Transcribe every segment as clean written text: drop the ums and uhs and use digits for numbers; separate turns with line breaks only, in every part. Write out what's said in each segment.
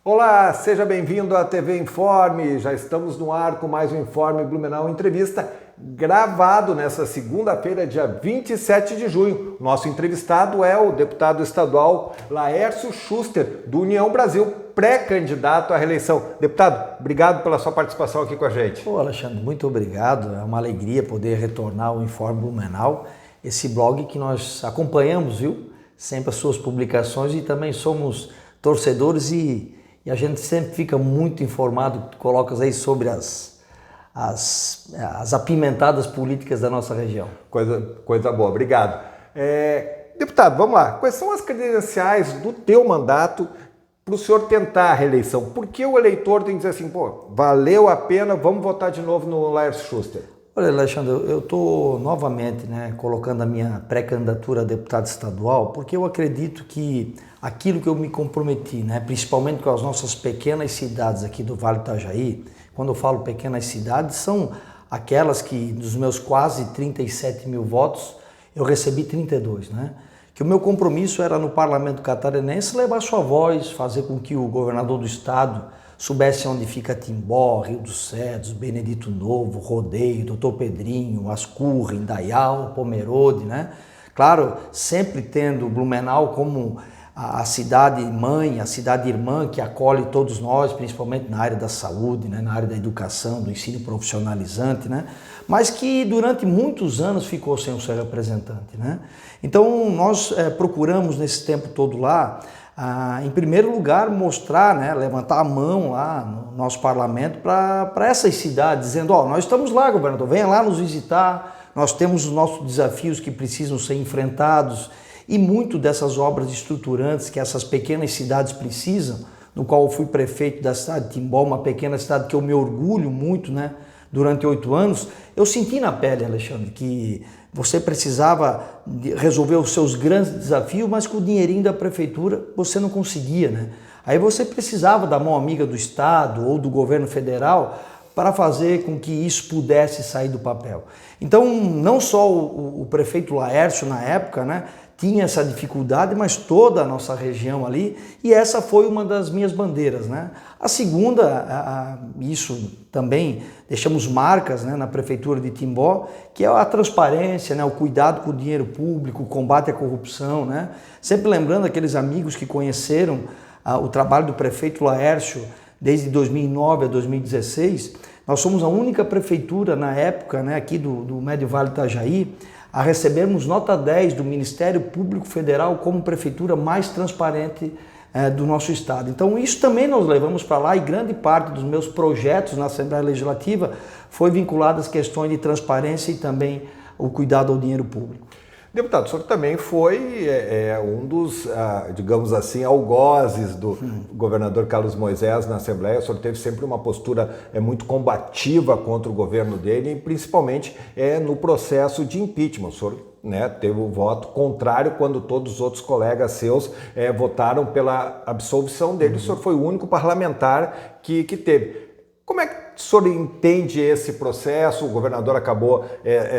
Olá, seja bem-vindo à TV Informe. Já estamos no ar com mais um Informe Blumenau Entrevista, gravado nesta segunda-feira, dia 27 de junho. Nosso entrevistado é o deputado estadual Laércio Schuster, do União Brasil, pré-candidato à reeleição. Deputado, obrigado pela sua participação aqui com a gente.
Ô Alexandre, muito obrigado. É uma alegria poder retornar ao Informe Blumenau, esse blog que nós acompanhamos, viu? Sempre as suas publicações e também somos torcedores e a gente sempre fica muito informado, tu colocas aí sobre as apimentadas políticas da nossa região.
Coisa boa, obrigado. Deputado, vamos lá. Quais são as credenciais do teu mandato para o senhor tentar a reeleição? Por que o eleitor tem que dizer assim, valeu a pena, vamos votar de novo no Laércio Schuster?
Olha, Alexandre, eu estou novamente colocando a minha pré-candidatura a deputado estadual, porque eu acredito que aquilo que eu me comprometi, principalmente com as nossas pequenas cidades aqui do Vale do Itajaí, quando eu falo pequenas cidades, são aquelas que dos meus quase 37 mil votos, eu recebi 32, Que o meu compromisso era no Parlamento Catarinense levar sua voz, fazer com que o governador do estado soubesse onde fica Timbó, Rio dos Cedros, Benedito Novo, Rodeio, Doutor Pedrinho, Ascurra, Indaial, Pomerode, Claro, sempre tendo Blumenau como a cidade mãe, a cidade irmã que acolhe todos nós, principalmente na área da saúde, na área da educação, do ensino profissionalizante, Mas que durante muitos anos ficou sem o seu representante, Então nós procuramos nesse tempo todo lá, em primeiro lugar, mostrar, levantar a mão lá no nosso parlamento para essas cidades, dizendo, nós estamos lá, governador, venha lá nos visitar, nós temos os nossos desafios que precisam ser enfrentados e muito dessas obras estruturantes que essas pequenas cidades precisam, no qual eu fui prefeito da cidade de Timbó, uma pequena cidade que eu me orgulho muito, durante 8 anos, eu senti na pele, Alexandre, que você precisava resolver os seus grandes desafios, mas com o dinheirinho da prefeitura você não conseguia, Aí você precisava da mão amiga do Estado ou do governo federal para fazer com que isso pudesse sair do papel. Então, não só o prefeito Laércio, na época, tinha essa dificuldade, mas toda a nossa região ali, e essa foi uma das minhas bandeiras, A segunda, isso também deixamos marcas, na prefeitura de Timbó, que é a transparência, o cuidado com o dinheiro público, o combate à corrupção, Sempre lembrando aqueles amigos que conheceram o trabalho do prefeito Laércio desde 2009 a 2016, nós somos a única prefeitura na época, aqui do Médio Vale do Itajaí, a recebermos nota 10 do Ministério Público Federal como prefeitura mais transparente do nosso estado. Então isso também nós levamos para lá e grande parte dos meus projetos na Assembleia Legislativa foi vinculada às questões de transparência e também o cuidado ao dinheiro público.
Deputado, o senhor também foi um dos, digamos assim, algozes do governador Carlos Moisés na Assembleia. O senhor teve sempre uma postura muito combativa contra o governo dele, e principalmente no processo de impeachment. O senhor teve o voto contrário quando todos os outros colegas seus votaram pela absolvição dele. O senhor foi o único parlamentar que teve. Como é que o senhor entende esse processo? O governador acabou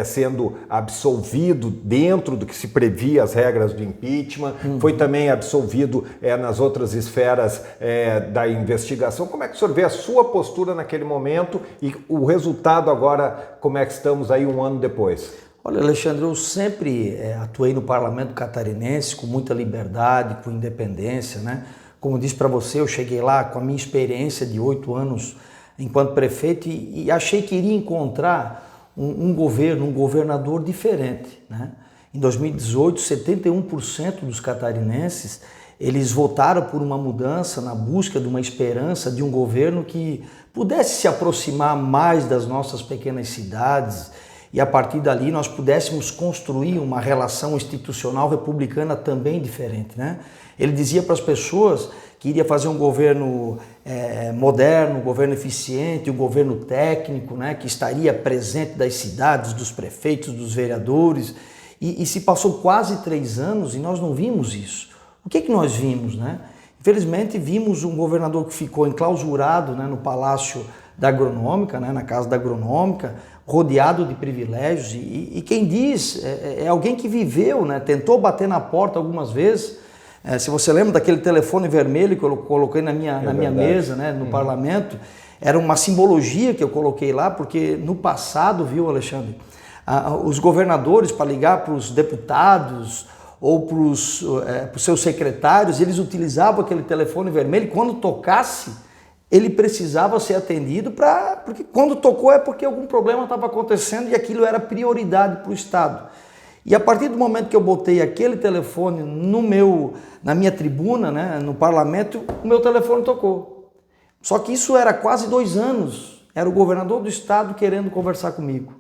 sendo absolvido dentro do que se previa as regras do impeachment, foi também absolvido nas outras esferas da investigação. Como é que o senhor vê a sua postura naquele momento e o resultado agora, como é que estamos aí um ano depois?
Olha, Alexandre, eu sempre atuei no Parlamento Catarinense com muita liberdade, com independência, Como disse para você, eu cheguei lá com a minha experiência de 8 anos enquanto prefeito e achei que iria encontrar um governador diferente, Em 2018, 71% dos catarinenses, eles votaram por uma mudança na busca de uma esperança de um governo que pudesse se aproximar mais das nossas pequenas cidades e a partir dali nós pudéssemos construir uma relação institucional republicana também diferente, Ele dizia para as pessoas que iria fazer um governo moderno, um governo eficiente, um governo técnico, que estaria presente das cidades, dos prefeitos, dos vereadores, e se passou quase 3 anos e nós não vimos isso. O que nós vimos, Infelizmente vimos um governador que ficou enclausurado no Palácio da Agronômica, na Casa da Agronômica, rodeado de privilégios, e quem diz é alguém que viveu, tentou bater na porta algumas vezes, Se você lembra daquele telefone vermelho que eu coloquei na minha mesa, né, no parlamento, era uma simbologia que eu coloquei lá, porque no passado, viu, Alexandre, os governadores, para ligar para os deputados ou para os seus secretários, eles utilizavam aquele telefone vermelho e quando tocasse, ele precisava ser atendido, porque quando tocou é porque algum problema estava acontecendo e aquilo era prioridade para o Estado. E a partir do momento que eu botei aquele telefone na minha tribuna, né, no parlamento, o meu telefone tocou. Só que isso era quase 2 anos, era o governador do estado querendo conversar comigo.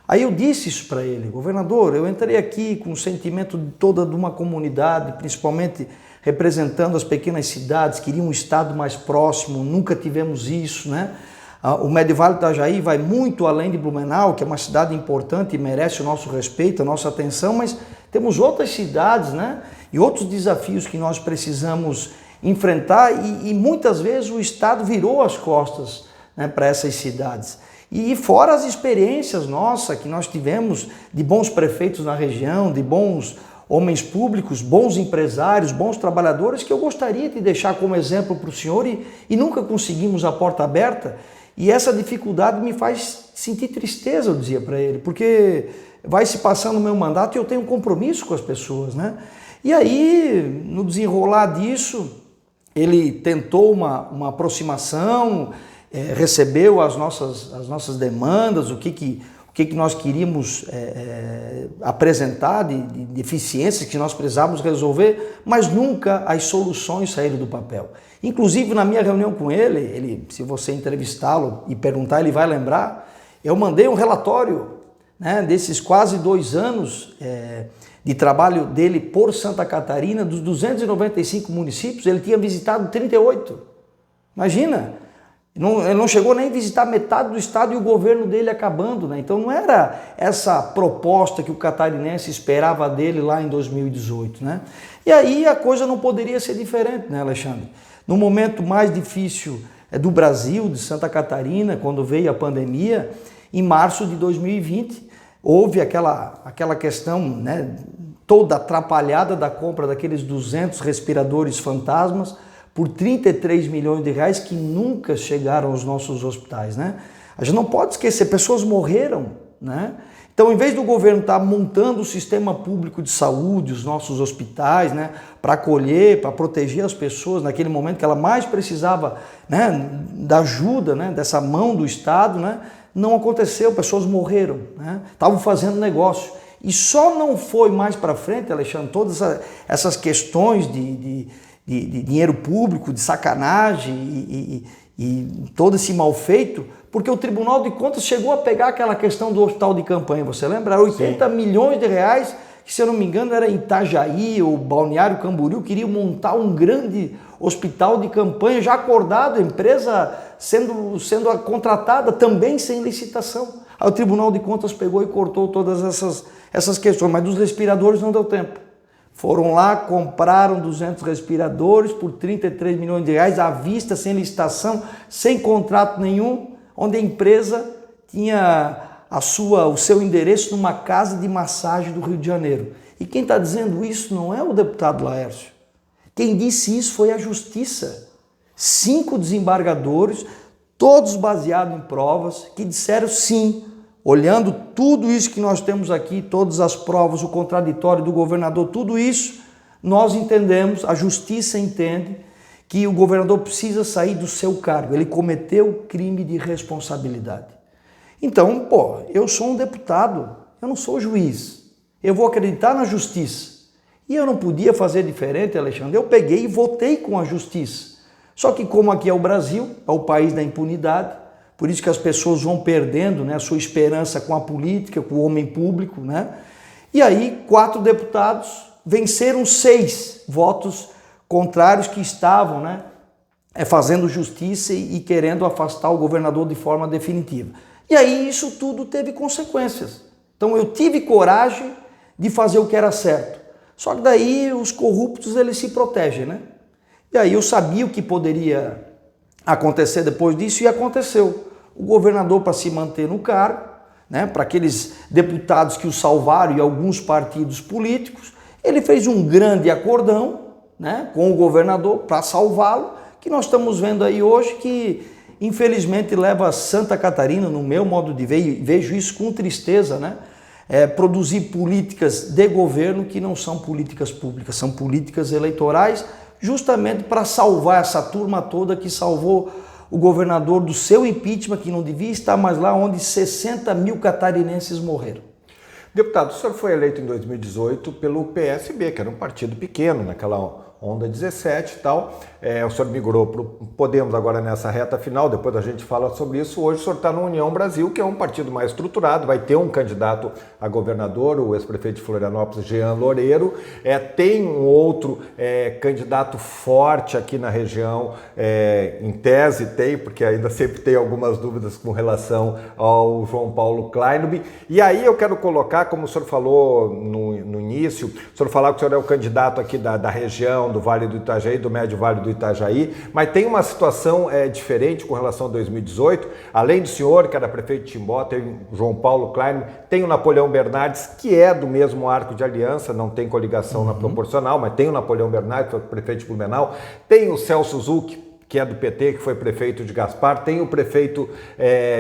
Aí eu disse isso para ele: governador, eu entrei aqui com o sentimento de uma comunidade, principalmente representando as pequenas cidades, queria um estado mais próximo, nunca tivemos isso, né? O Médio Vale do Itajaí vai muito além de Blumenau, que é uma cidade importante e merece o nosso respeito, a nossa atenção, mas temos outras cidades, né? E outros desafios que nós precisamos enfrentar e muitas vezes o Estado virou as costas, né, para essas cidades. E fora as experiências nossas que nós tivemos de bons prefeitos na região, de bons homens públicos, bons empresários, bons trabalhadores, que eu gostaria de deixar como exemplo para o senhor e nunca conseguimos a porta aberta. E essa dificuldade me faz sentir tristeza, eu dizia para ele, porque vai se passando o meu mandato e eu tenho um compromisso com as pessoas, né? E aí, no desenrolar disso, ele tentou uma aproximação, recebeu as nossas demandas, o que nós queríamos apresentar de deficiências que nós precisávamos resolver, mas nunca as soluções saíram do papel. Inclusive, na minha reunião com ele, se você entrevistá-lo e perguntar, ele vai lembrar, eu mandei um relatório, né, desses quase 2 anos de trabalho dele por Santa Catarina, dos 295 municípios, ele tinha visitado 38. Imagina! Ele não chegou nem a visitar metade do estado e o governo dele acabando, né? Então não era essa proposta que o catarinense esperava dele lá em 2018, né? E aí a coisa não poderia ser diferente, né, Alexandre? No momento mais difícil do Brasil, de Santa Catarina, quando veio a pandemia, em março de 2020, houve aquela questão, né, toda atrapalhada da compra daqueles 200 respiradores fantasmas, por 33 milhões de reais que nunca chegaram aos nossos hospitais, né? A gente não pode esquecer, pessoas morreram, né? Então, em vez do governo estar montando o sistema público de saúde, os nossos hospitais, né, para acolher, para proteger as pessoas naquele momento que ela mais precisava, né, da ajuda, né, dessa mão do Estado, né, não aconteceu, pessoas morreram, né? Estavam fazendo negócio. E só não foi mais para frente, Alexandre, todas essas questões de dinheiro público, de sacanagem e todo esse mal feito, porque o Tribunal de Contas chegou a pegar aquela questão do hospital de campanha, você lembra? Era 80 milhões de reais, que se eu não me engano era em Itajaí ou Balneário Camboriú, queriam montar um grande hospital de campanha, já acordado, a empresa sendo contratada também sem licitação. Aí o Tribunal de Contas pegou e cortou todas essas questões, mas dos respiradores não deu tempo. Foram lá, compraram 200 respiradores por 33 milhões de reais à vista, sem licitação, sem contrato nenhum, onde a empresa tinha o seu endereço numa casa de massagem do Rio de Janeiro. E quem está dizendo isso não é o deputado Laércio. Quem disse isso foi a Justiça. 5 desembargadores, todos baseados em provas, que disseram sim, olhando tudo isso que nós temos aqui, todas as provas, o contraditório do governador, tudo isso, nós entendemos, a Justiça entende que o governador precisa sair do seu cargo. Ele cometeu crime de responsabilidade. Então, eu sou um deputado, eu não sou juiz. Eu vou acreditar na Justiça. E eu não podia fazer diferente, Alexandre. Eu peguei e votei com a Justiça. Só que como aqui é o Brasil, é o país da impunidade, por isso que as pessoas vão perdendo, né, a sua esperança com a política, com o homem público, né? E aí 4 deputados venceram 6 votos contrários que estavam, né, fazendo justiça e querendo afastar o governador de forma definitiva. E aí isso tudo teve consequências. Então eu tive coragem de fazer o que era certo. Só que daí os corruptos eles se protegem, né? E aí eu sabia o que poderia acontecer depois disso e aconteceu. O governador, para se manter no cargo, né, para aqueles deputados que o salvaram e alguns partidos políticos, ele fez um grande acordão, né, com o governador para salvá-lo, que nós estamos vendo aí hoje que infelizmente leva Santa Catarina, no meu modo de ver, e vejo isso com tristeza, né, produzir políticas de governo que não são políticas públicas, são políticas eleitorais, justamente para salvar essa turma toda que salvou o governador do seu impeachment, que não devia estar mais lá, onde 60 mil catarinenses morreram.
Deputado, o senhor foi eleito em 2018 pelo PSB, que era um partido pequeno naquela onda 17 e tal. O senhor migrou para o Podemos agora nessa reta final, depois a gente fala sobre isso. Hoje o senhor está no União Brasil, que é um partido mais estruturado, vai ter um candidato a governador, o ex-prefeito de Florianópolis, Jean Loureiro. Tem um outro candidato forte aqui na região, em tese tem, porque ainda sempre tem algumas dúvidas com relação ao João Paulo Kleinube. E aí eu quero colocar, como o senhor falou no início, o senhor falou que o senhor é o candidato aqui da região, do Vale do Itajaí, do Médio Vale do Itajaí, mas tem uma situação diferente com relação a 2018. Além do senhor, que era prefeito de Timbó, tem o João Paulo Klein, tem o Napoleão Bernardes, que é do mesmo arco de aliança, não tem coligação na proporcional, mas tem o Napoleão Bernardes, que foi prefeito de Blumenau, tem o Celso Zucchi, que é do PT, que foi prefeito de Gaspar, tem o prefeito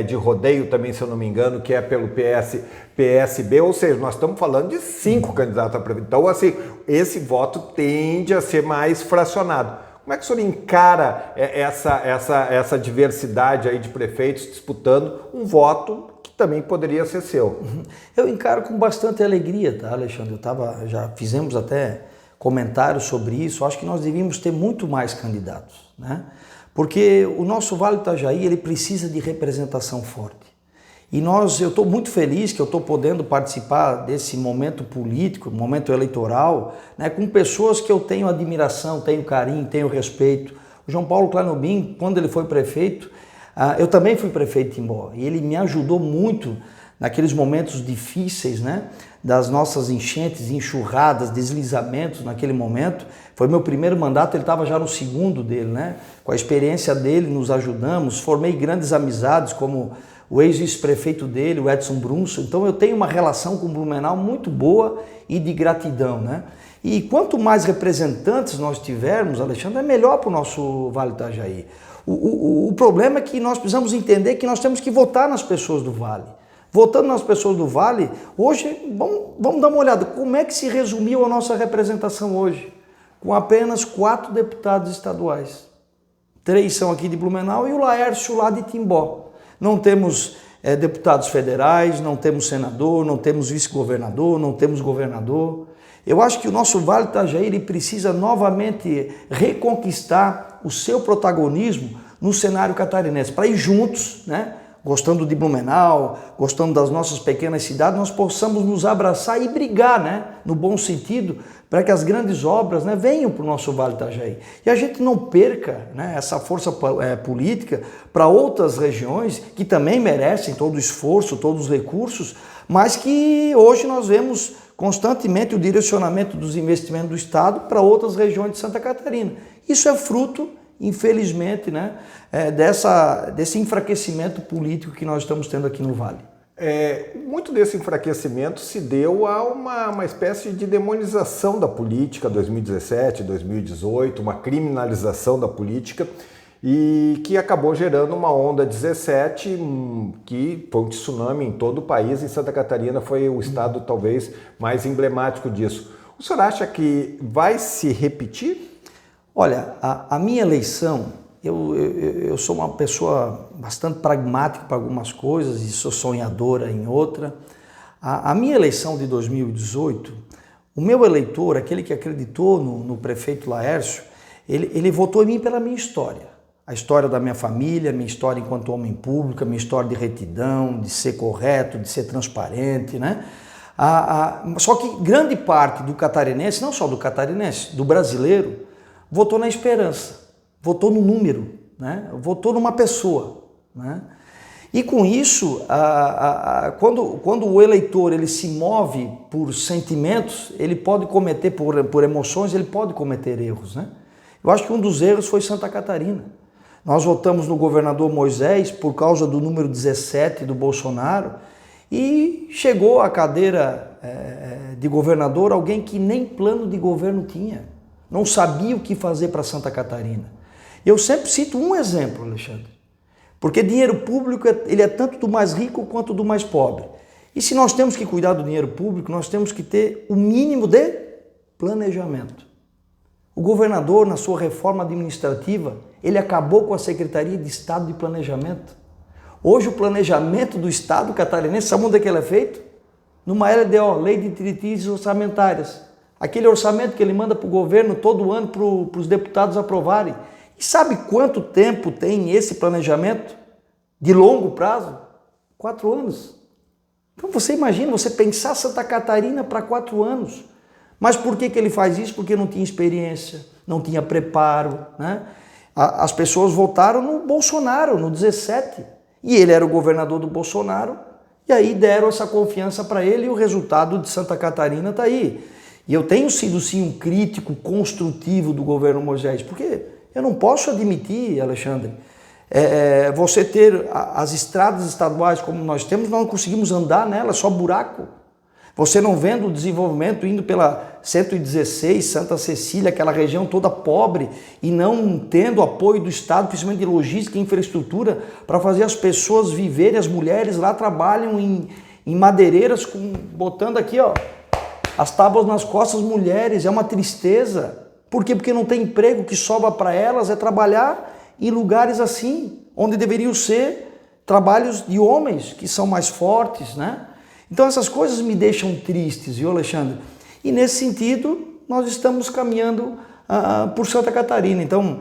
de Rodeio também, se eu não me engano, que é pelo PSB, ou seja, nós estamos falando de 5 candidatos a prefeito. Então, assim, esse voto tende a ser mais fracionado. Como é que o senhor encara essa diversidade aí de prefeitos disputando um voto que também poderia ser seu?
Eu encaro com bastante alegria, tá, Alexandre? Já fizemos até comentários sobre isso. Acho que nós devíamos ter muito mais candidatos, né? Porque o nosso Vale do Itajaí, ele precisa de representação forte. E eu estou muito feliz que eu estou podendo participar desse momento político, momento eleitoral, né, com pessoas que eu tenho admiração, tenho carinho, tenho respeito. O João Paulo Kleinube, quando ele foi prefeito, eu também fui prefeito de Timbó, e ele me ajudou muito naqueles momentos difíceis, né, das nossas enchentes, enxurradas, deslizamentos naquele momento. Foi meu primeiro mandato, ele estava já no segundo dele, né? Com a experiência dele, nos ajudamos, formei grandes amizades, como o ex-vice-prefeito dele, o Edson Brunson. Então eu tenho uma relação com o Blumenau muito boa e de gratidão, né? E quanto mais representantes nós tivermos, Alexandre, é melhor para o nosso Vale do Itajaí. O problema é que nós precisamos entender que nós temos que votar nas pessoas do Vale. Votando nas pessoas do Vale, hoje, vamos dar uma olhada, como é que se resumiu a nossa representação hoje? Com apenas 4 deputados estaduais. 3 são aqui de Blumenau e o Laércio lá de Timbó. Não temos deputados federais, não temos senador, não temos vice-governador, não temos governador. Eu acho que o nosso Vale do Itajaí ele precisa novamente reconquistar o seu protagonismo no cenário catarinense, para ir juntos, né? Gostando de Blumenau, gostando das nossas pequenas cidades, nós possamos nos abraçar e brigar, né, no bom sentido, para que as grandes obras, né, venham para o nosso Vale do Itajaí. E a gente não perca, né, essa força política para outras regiões que também merecem todo o esforço, todos os recursos, mas que hoje nós vemos constantemente o direcionamento dos investimentos do Estado para outras regiões de Santa Catarina. Isso é fruto, infelizmente, né, desse enfraquecimento político que nós estamos tendo aqui no Vale.
Muito desse enfraquecimento se deu a uma espécie de demonização da política 2017, 2018, uma criminalização da política, e que acabou gerando uma onda 17 que foi um tsunami em todo o país. Em Santa Catarina foi o estado talvez mais emblemático disso. O senhor acha que vai se repetir?
Olha, a minha eleição, eu sou uma pessoa bastante pragmática para algumas coisas e sou sonhadora em outra. A minha eleição de 2018, o meu eleitor, aquele que acreditou no prefeito Laércio, ele votou em mim pela minha história. A história da minha família, minha história enquanto homem público, minha história de retidão, de ser correto, de ser transparente, né? Só que grande parte do catarinense, não só do catarinense, do brasileiro, votou na esperança, votou no número, né? Votou numa pessoa, né? E com isso, quando o eleitor ele se move por sentimentos, ele pode cometer, por emoções, ele pode cometer erros, né? Eu acho que um dos erros foi Santa Catarina. Nós votamos no governador Moisés por causa do número 17 do Bolsonaro e chegou à cadeira de governador alguém que nem plano de governo tinha. não sabia o que fazer para Santa Catarina. Eu sempre cito um exemplo, Alexandre, porque dinheiro público ele é tanto do mais rico quanto do mais pobre. E se nós temos que cuidar do dinheiro público, nós temos que ter o mínimo de planejamento. O governador, na sua reforma administrativa, ele acabou com a Secretaria de Estado de Planejamento. Hoje o planejamento do Estado catarinense, sabe onde é que ele é feito? Numa LDO, Lei de Diretrizes Orçamentárias. Aquele orçamento que ele manda para o governo todo ano para os deputados aprovarem. E sabe quanto tempo tem esse planejamento de longo prazo? 4 anos. Então você imagina, você pensar Santa Catarina para 4 anos. Mas por que ele faz isso? Porque não tinha experiência, não tinha preparo, né? As pessoas votaram no Bolsonaro, no 17. E ele era o governador do Bolsonaro. E aí deram essa confiança para ele e o resultado de Santa Catarina está aí. E eu tenho sido sim um crítico construtivo do governo Moisés, porque eu não posso admitir, Alexandre, você ter as estradas estaduais como nós temos, nós não conseguimos andar nelas, só buraco. Você não vendo o desenvolvimento indo pela 116, Santa Cecília, aquela região toda pobre, e não tendo apoio do Estado, principalmente de logística e infraestrutura, para fazer as pessoas viverem, as mulheres lá trabalham em madeireiras, botando aqui, ó, as tábuas nas costas, mulheres, é uma tristeza. Por quê? Porque não tem emprego, o que sobra para elas é trabalhar em lugares assim, onde deveriam ser trabalhos de homens, que são mais fortes, né? Então essas coisas me deixam tristes, viu, Alexandre? E nesse sentido, nós estamos caminhando por Santa Catarina. Então,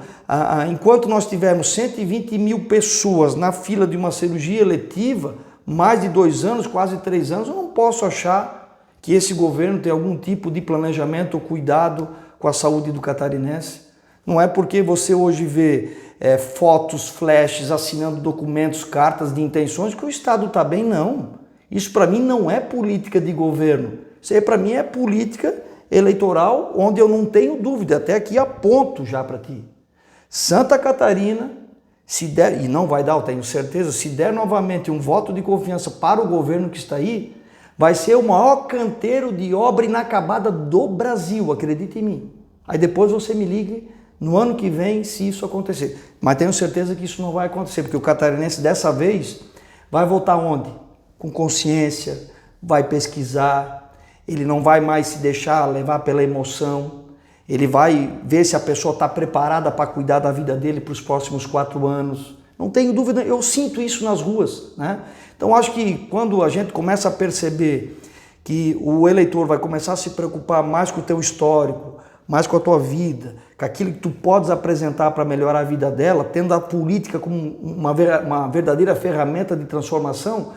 enquanto nós tivermos 120 mil pessoas na fila de uma cirurgia eletiva, mais de 2 anos, quase 3 anos, eu não posso achar que esse governo tem algum tipo de planejamento ou cuidado com a saúde do catarinense. Não é porque você hoje vê fotos, flashes, assinando documentos, cartas de intenções que o Estado está bem, não. Isso para mim não é política de governo. Isso aí para mim é política eleitoral, onde eu não tenho dúvida, até aqui aponto já para ti. Santa Catarina, se der, e não vai dar, eu tenho certeza, se der novamente um voto de confiança para o governo que está aí, vai ser o maior canteiro de obra inacabada do Brasil, acredite em mim. Aí depois você me ligue no ano que vem se isso acontecer. Mas tenho certeza que isso não vai acontecer, porque o catarinense dessa vez vai votar onde? Com consciência, vai pesquisar, ele não vai mais se deixar levar pela emoção, ele vai ver se a pessoa está preparada para cuidar da vida dele para os próximos 4 anos. Não tenho dúvida, eu sinto isso nas ruas, né? Então acho que quando a gente começa a perceber que o eleitor vai começar a se preocupar mais com o teu histórico, mais com a tua vida, com aquilo que tu podes apresentar para melhorar a vida dela, tendo a política como uma verdadeira ferramenta de transformação,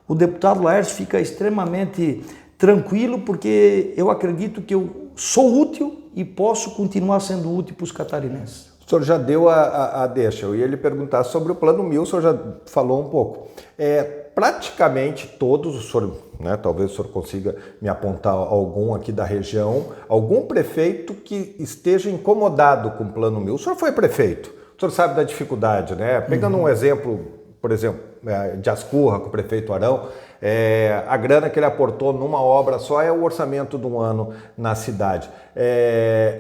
o deputado Laércio fica extremamente tranquilo, porque eu acredito que eu sou útil e posso continuar sendo útil para os catarinenses.
O senhor já deu a deixa, eu ia lhe perguntar sobre o Plano 1000, o senhor já falou um pouco. Praticamente todos, o senhor, né, talvez o senhor consiga me apontar algum aqui da região, algum prefeito que esteja incomodado com o Plano 1000. O senhor foi prefeito, o senhor sabe da dificuldade, né? Pegando um exemplo, por exemplo, de Ascurra, com o prefeito Arão, a grana que ele aportou numa obra só é o orçamento de um ano na cidade.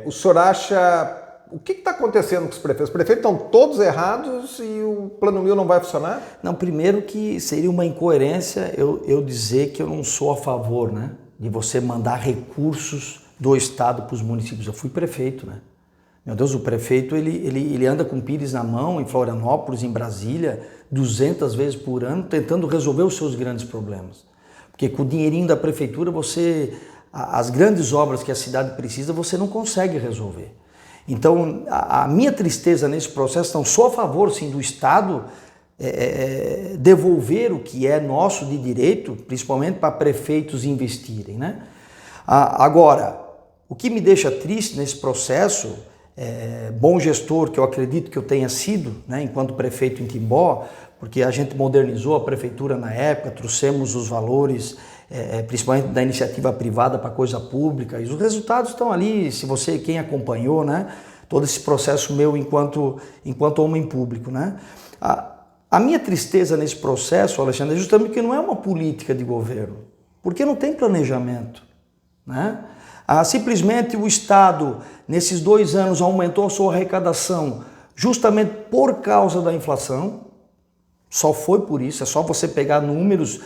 O senhor acha... O que está acontecendo com os prefeitos? Os prefeitos estão todos errados e o Plano 1000 não vai funcionar?
Não, primeiro que seria uma incoerência eu dizer que eu não sou a favor, né, de você mandar recursos do Estado para os municípios. Eu fui prefeito, né? Meu Deus, o prefeito ele anda com pires na mão em Florianópolis, em Brasília, 200 vezes por ano, tentando resolver os seus grandes problemas. Porque com o dinheirinho da prefeitura, as grandes obras que a cidade precisa, você não consegue resolver. Então, a minha tristeza nesse processo, não sou a favor, sim, do Estado devolver o que é nosso de direito, principalmente para prefeitos investirem, né? Agora, o que me deixa triste nesse processo, bom gestor que eu acredito que eu tenha sido, né, enquanto prefeito em Timbó, porque a gente modernizou a prefeitura na época, trouxemos os valores, principalmente da iniciativa privada para a coisa pública, e os resultados estão ali, se você, quem acompanhou, né, todo esse processo meu enquanto homem público, né. A minha tristeza nesse processo, Alexandre, é justamente que não é uma política de governo, porque não tem planejamento, né. Simplesmente o Estado, nesses 2 anos, aumentou a sua arrecadação justamente por causa da inflação. Só foi por isso, é só você pegar números.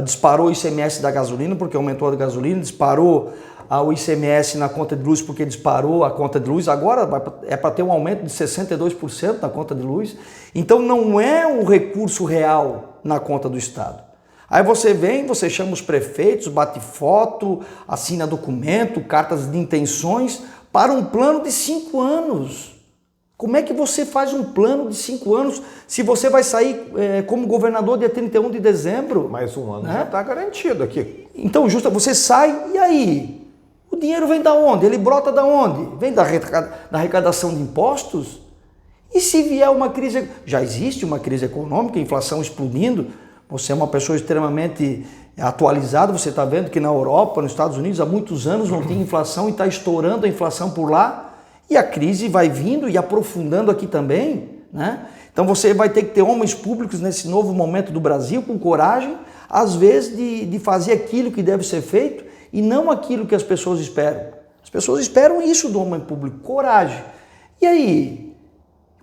Disparou o ICMS da gasolina porque aumentou a gasolina, disparou o ICMS na conta de luz porque disparou a conta de luz. Agora é para ter um aumento de 62% na conta de luz. Então não é um recurso real na conta do Estado. Aí você vem, você chama os prefeitos, bate foto, assina documento, cartas de intenções para um plano de 5 anos. Como é que você faz um plano de 5 anos se você vai sair como governador dia 31 de dezembro?
Mais um ano já está garantido aqui.
Então, você sai e aí? O dinheiro vem da onde? Ele brota da onde? Vem da arrecadação de impostos? E se vier uma crise? Já existe uma crise econômica, inflação explodindo. Você é uma pessoa extremamente atualizada, você está vendo que na Europa, nos Estados Unidos, há muitos anos não tem inflação e está estourando a inflação por lá. E a crise vai vindo e aprofundando aqui também, né? Então você vai ter que ter homens públicos nesse novo momento do Brasil com coragem, às vezes, de fazer aquilo que deve ser feito e não aquilo que as pessoas esperam. As pessoas esperam isso do homem público, coragem. E aí,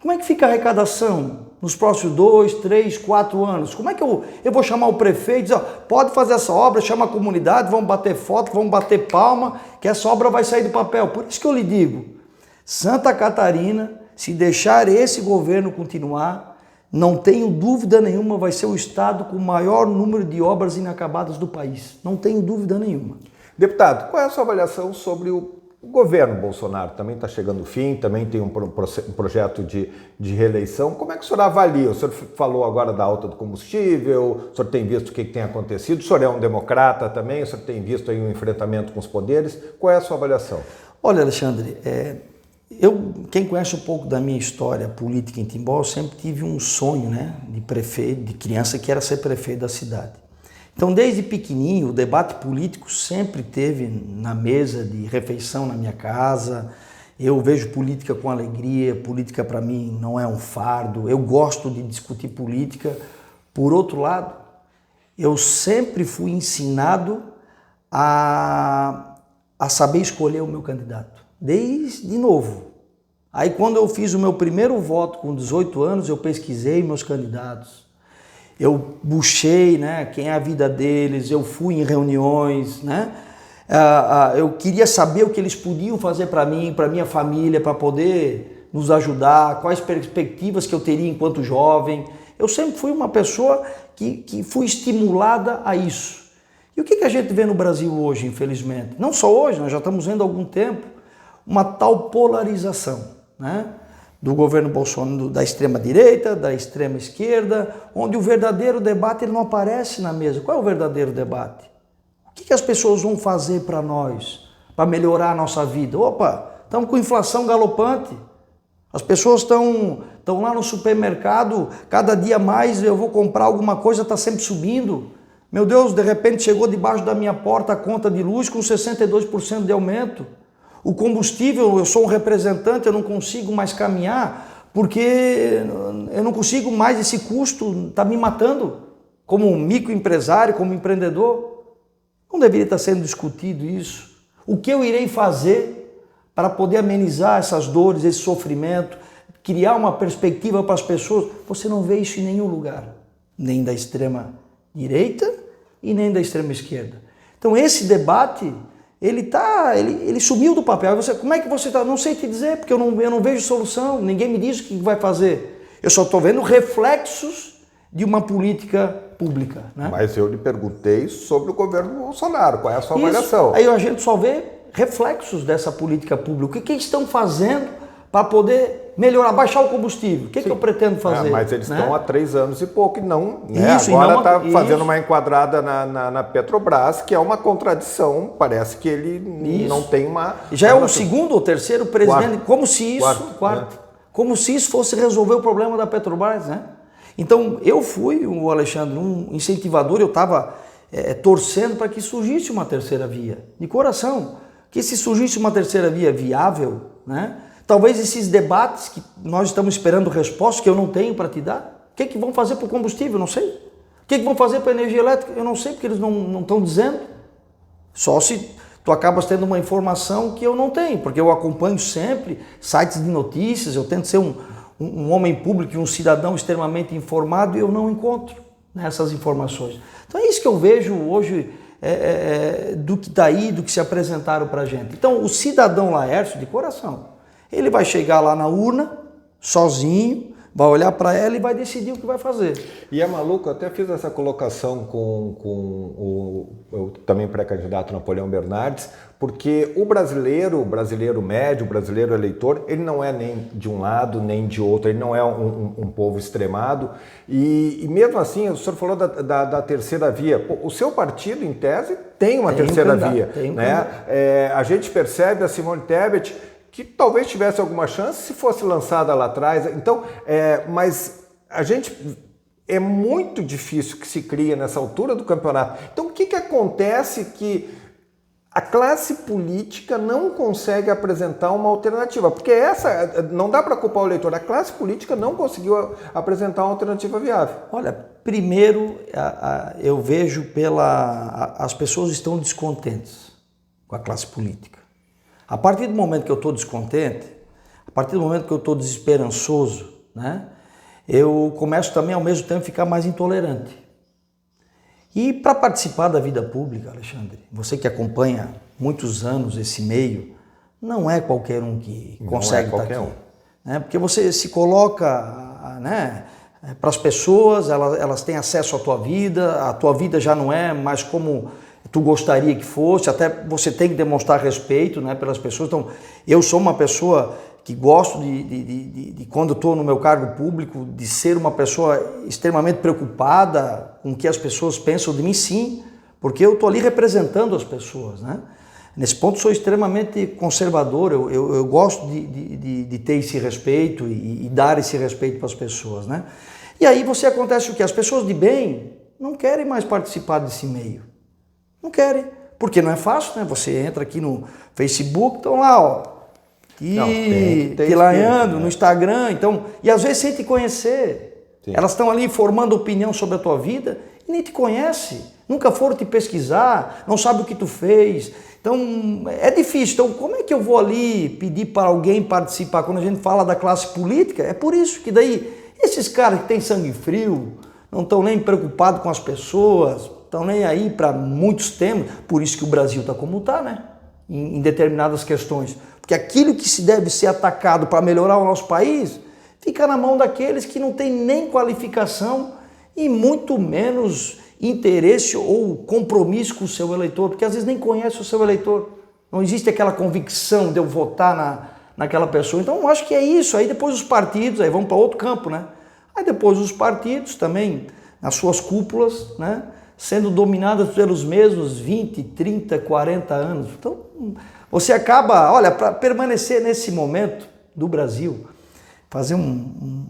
como é que fica a arrecadação nos próximos 2, 3, 4 anos? Como é que eu vou chamar o prefeito e dizer, pode fazer essa obra, chama a comunidade, vamos bater foto, vamos bater palma, que essa obra vai sair do papel. Por isso que eu lhe digo, Santa Catarina, se deixar esse governo continuar, não tenho dúvida nenhuma, vai ser o estado com o maior número de obras inacabadas do país. Não tenho dúvida nenhuma.
Deputado, qual é a sua avaliação sobre o governo Bolsonaro? Também está chegando o fim, também tem um projeto de reeleição. Como é que o senhor avalia? O senhor falou agora da alta do combustível, o senhor tem visto o que tem acontecido, o senhor é um democrata também, o senhor tem visto aí um enfrentamento com os poderes. Qual é a sua avaliação?
Olha, Alexandre, quem conhece um pouco da minha história política em Timbó, eu sempre tive um sonho, né, de prefeito, de criança, que era ser prefeito da cidade. Então, desde pequenininho, o debate político sempre teve na mesa de refeição na minha casa. Eu vejo política com alegria, política para mim não é um fardo, eu gosto de discutir política. Por outro lado, eu sempre fui ensinado a saber escolher o meu candidato, desde novo. Aí quando eu fiz o meu primeiro voto com 18 anos, eu pesquisei meus candidatos, eu buchei, né, quem é a vida deles, eu fui em reuniões, né, eu queria saber o que eles podiam fazer para mim, para minha família, para poder nos ajudar, quais perspectivas que eu teria enquanto jovem. Eu sempre fui uma pessoa que fui estimulada a isso. E o que a gente vê no Brasil hoje, infelizmente? Não só hoje, nós já estamos vendo há algum tempo, uma tal polarização, né, do governo Bolsonaro, da extrema-direita, da extrema-esquerda, onde o verdadeiro debate ele não aparece na mesa. Qual é o verdadeiro debate? O que as pessoas vão fazer para nós, para melhorar a nossa vida? Opa, estamos com inflação galopante, as pessoas estão lá no supermercado, cada dia mais eu vou comprar alguma coisa, está sempre subindo. Meu Deus, de repente chegou debaixo da minha porta a conta de luz com 62% de aumento. O combustível, eu sou um representante, eu não consigo mais caminhar porque eu não consigo mais, esse custo está me matando como microempresário, como empreendedor. Não deveria estar sendo discutido isso. O que eu irei fazer para poder amenizar essas dores, esse sofrimento, criar uma perspectiva para as pessoas? Você não vê isso em nenhum lugar, nem da extrema direita e nem da extrema esquerda. Então esse debate ele sumiu do papel. Como é que você está? Não sei te dizer, porque eu não vejo solução, ninguém me diz o que vai fazer. Eu só estou vendo reflexos de uma política pública, né?
Mas eu lhe perguntei sobre o governo Bolsonaro, qual é a sua avaliação?
Aí a gente só vê reflexos dessa política pública. O que estão fazendo para poder melhorar, baixar o combustível? O que eu pretendo fazer?
Mas eles estão há 3 anos e pouco e não,
né?
Agora está fazendo uma enquadrada na Petrobras, que é uma contradição. Parece que ele não tem uma...
Já é o segundo ou terceiro presidente,
quarto.
Como se isso fosse resolver o problema da Petrobras, né? Então eu fui, o Alexandre, um incentivador, eu estava torcendo para que surgisse uma terceira via, de coração, que se surgisse uma terceira via viável, né? Talvez esses debates que nós estamos esperando respostas que eu não tenho para te dar. O que vão fazer para o combustível? Eu não sei. O que vão fazer para a energia elétrica? Eu não sei, porque eles não estão dizendo. Só se tu acabas tendo uma informação que eu não tenho, porque eu acompanho sempre sites de notícias, eu tento ser um homem público e um cidadão extremamente informado e eu não encontro, né, essas informações. Então é isso que eu vejo hoje do que está aí, do que se apresentaram para a gente. Então o cidadão Laércio, de coração, ele vai chegar lá na urna, sozinho, vai olhar para ela e vai decidir o que vai fazer.
E é maluco, eu até fiz essa colocação com o também pré-candidato Napoleão Bernardes, porque o brasileiro médio, o brasileiro eleitor, ele não é nem de um lado nem de outro, ele não é um povo extremado. E mesmo assim, o senhor falou da terceira via. Pô, o seu partido, em tese, tem uma terceira via. Né? A gente percebe a Simone Tebet, que talvez tivesse alguma chance se fosse lançada lá atrás. Então, mas a gente é muito difícil que se cria nessa altura do campeonato. Então, o que acontece que a classe política não consegue apresentar uma alternativa? Porque essa, não dá para culpar o eleitor, a classe política não conseguiu apresentar uma alternativa viável.
Olha, primeiro eu vejo as pessoas estão descontentes com a classe política. A partir do momento que eu estou descontente, a partir do momento que eu estou desesperançoso, né, eu começo também ao mesmo tempo a ficar mais intolerante. E para participar da vida pública, Alexandre, você que acompanha muitos anos esse meio, não é qualquer um que consegue estar aqui. Né? Porque você se coloca, né, para as pessoas, elas têm acesso à tua vida, a tua vida já não é mais como tu gostaria que fosse, até você tem que demonstrar respeito, né, pelas pessoas. Então, eu sou uma pessoa que gosto de quando estou no meu cargo público, de ser uma pessoa extremamente preocupada com o que as pessoas pensam de mim, sim, porque eu estou ali representando as pessoas, né? Nesse ponto sou extremamente conservador, eu gosto de ter esse respeito e dar esse respeito para as pessoas, né? E aí acontece o que? As pessoas de bem não querem mais participar desse meio, não querem, porque não é fácil, né? Você entra aqui no Facebook, estão lá, ó, que laiando, no Instagram, então, e às vezes sem te conhecer. Sim. Elas estão ali formando opinião sobre a tua vida e nem te conhece, nunca foram te pesquisar, não sabe o que tu fez. Então é difícil. Então como é que eu vou ali pedir para alguém participar? Quando a gente fala da classe política, é por isso que daí esses caras que têm sangue frio, não estão nem preocupados com as pessoas, estão nem aí para muitos temas, por isso que o Brasil está como está, né? Em determinadas questões. Porque aquilo que se deve ser atacado para melhorar o nosso país, fica na mão daqueles que não têm nem qualificação e muito menos interesse ou compromisso com o seu eleitor, porque às vezes nem conhece o seu eleitor. Não existe aquela convicção de eu votar naquela pessoa. Então eu acho que é isso. Aí depois os partidos, aí vamos para outro campo, né? Aí depois os partidos também, nas suas cúpulas, né? Sendo dominadas pelos mesmos 20, 30, 40 anos. Então, você acaba, olha, para permanecer nesse momento do Brasil, fazer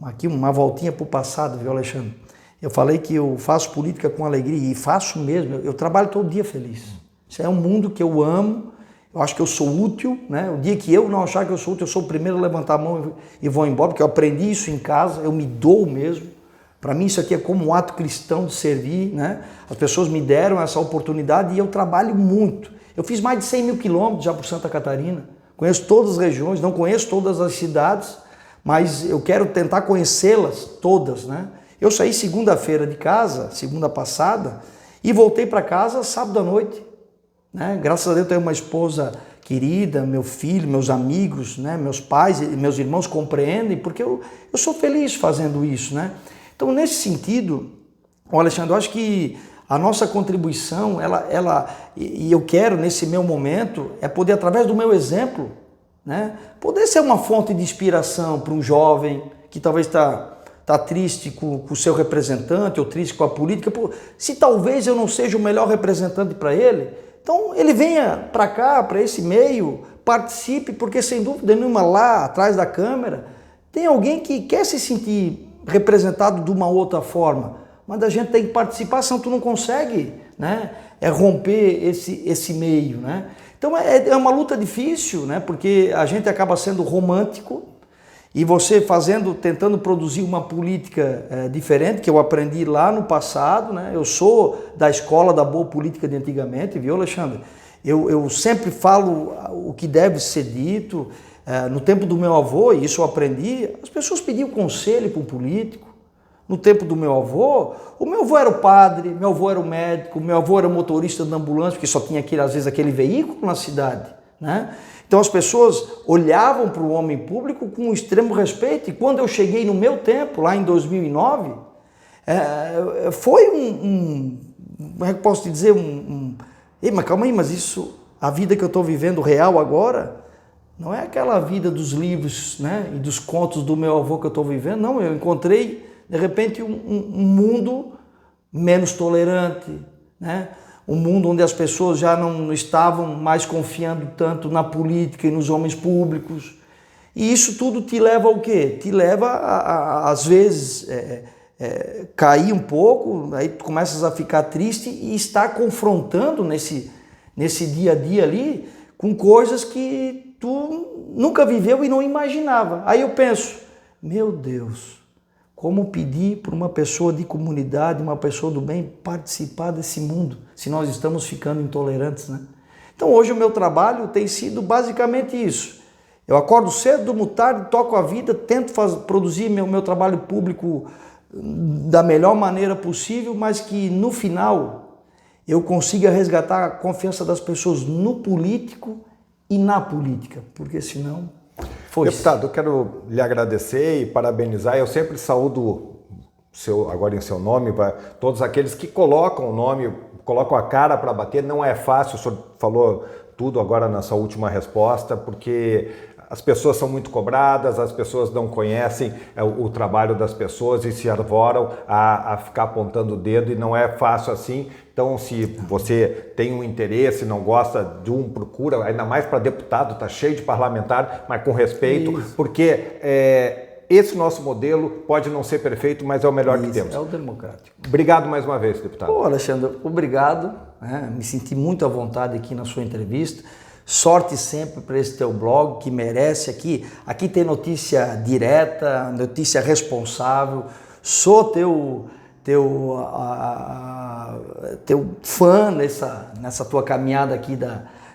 aqui uma voltinha para o passado, viu, Alexandre? Eu falei que eu faço política com alegria e faço mesmo, eu trabalho todo dia feliz. Isso é um mundo que eu amo, eu acho que eu sou útil, né? O dia que eu não achar que eu sou útil, eu sou o primeiro a levantar a mão e vou embora, porque eu aprendi isso em casa, eu me dou mesmo. Para mim isso aqui é como um ato cristão de servir, né? As pessoas me deram essa oportunidade e eu trabalho muito. Eu fiz mais de 100 mil quilômetros já por Santa Catarina, conheço todas as regiões, não conheço todas as cidades, mas eu quero tentar conhecê-las todas, né? Eu saí segunda-feira de casa, segunda passada, e voltei para casa sábado à noite, né? Graças a Deus eu tenho uma esposa querida, meu filho, meus amigos, né? Meus pais e meus irmãos compreendem, porque eu sou feliz fazendo isso, né? Então, nesse sentido, Alexandre, eu acho que a nossa contribuição, e eu quero, nesse meu momento, é poder, através do meu exemplo, né, poder ser uma fonte de inspiração para um jovem que talvez está triste com o seu representante ou triste com a política. Se talvez eu não seja o melhor representante para ele, então ele venha para cá, para esse meio, participe, porque sem dúvida nenhuma lá atrás da câmera tem alguém que quer se sentir representado de uma outra forma, mas a gente tem que participar, senão tu não consegue, né, romper esse meio, né? Então é uma luta difícil, né, porque a gente acaba sendo romântico e você tentando produzir uma política diferente, que eu aprendi lá no passado, né? Eu sou da escola da boa política de antigamente, viu, Alexandre? Eu sempre falo o que deve ser dito. No tempo do meu avô, e isso eu aprendi, as pessoas pediam conselho para um político. No tempo do meu avô, o meu avô era o padre, meu avô era o médico, meu avô era o motorista da ambulância, porque só tinha às vezes aquele veículo na cidade, né? Então as pessoas olhavam para o homem público com um extremo respeito, e quando eu cheguei no meu tempo, lá em 2009, foi como é que eu posso te dizer, Ei, mas calma aí, mas isso, a vida que eu estou vivendo real agora, não é aquela vida dos livros, né, e dos contos do meu avô que eu estou vivendo, não, eu encontrei, de repente, um mundo menos tolerante, né? Um mundo onde as pessoas já não estavam mais confiando tanto na política e nos homens públicos. E isso tudo te leva ao quê? Te leva, às vezes, cair um pouco, aí tu começas a ficar triste e estar confrontando nesse dia a dia ali com coisas que tu nunca viveu e não imaginava. Aí eu penso, meu Deus, como pedir para uma pessoa de comunidade, uma pessoa do bem, participar desse mundo, se nós estamos ficando intolerantes, né? Então hoje o meu trabalho tem sido basicamente isso. Eu acordo cedo, durmo tarde, toco a vida, tento produzir meu trabalho público da melhor maneira possível, mas que no final eu consiga resgatar a confiança das pessoas no político e na política, porque senão...
Deputado, eu quero lhe agradecer e parabenizar. Eu sempre saúdo, agora em seu nome, para todos aqueles que colocam o nome, colocam a cara para bater. Não é fácil, o senhor falou tudo agora na sua última resposta, porque as pessoas são muito cobradas, as pessoas não conhecem o trabalho das pessoas e se arvoram a ficar apontando o dedo, e não é fácil assim. Então, se você tem um interesse, não gosta de procura, ainda mais para deputado, está cheio de parlamentar, mas com respeito, isso. Porque esse nosso modelo pode não ser perfeito, mas é o melhor que temos.
É o democrático.
Obrigado mais uma vez, deputado.
Pô, Alexandre, obrigado. Me senti muito à vontade aqui na sua entrevista. Sorte sempre para esse teu blog, que merece aqui. Aqui tem notícia direta, notícia responsável. Sou teu fã nessa tua caminhada aqui,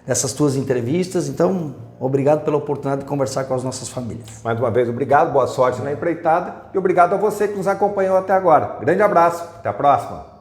nessas tuas entrevistas. Então, obrigado pela oportunidade de conversar com as nossas famílias.
Mais uma vez, obrigado, boa sorte na empreitada e obrigado a você que nos acompanhou até agora. Grande abraço, até a próxima.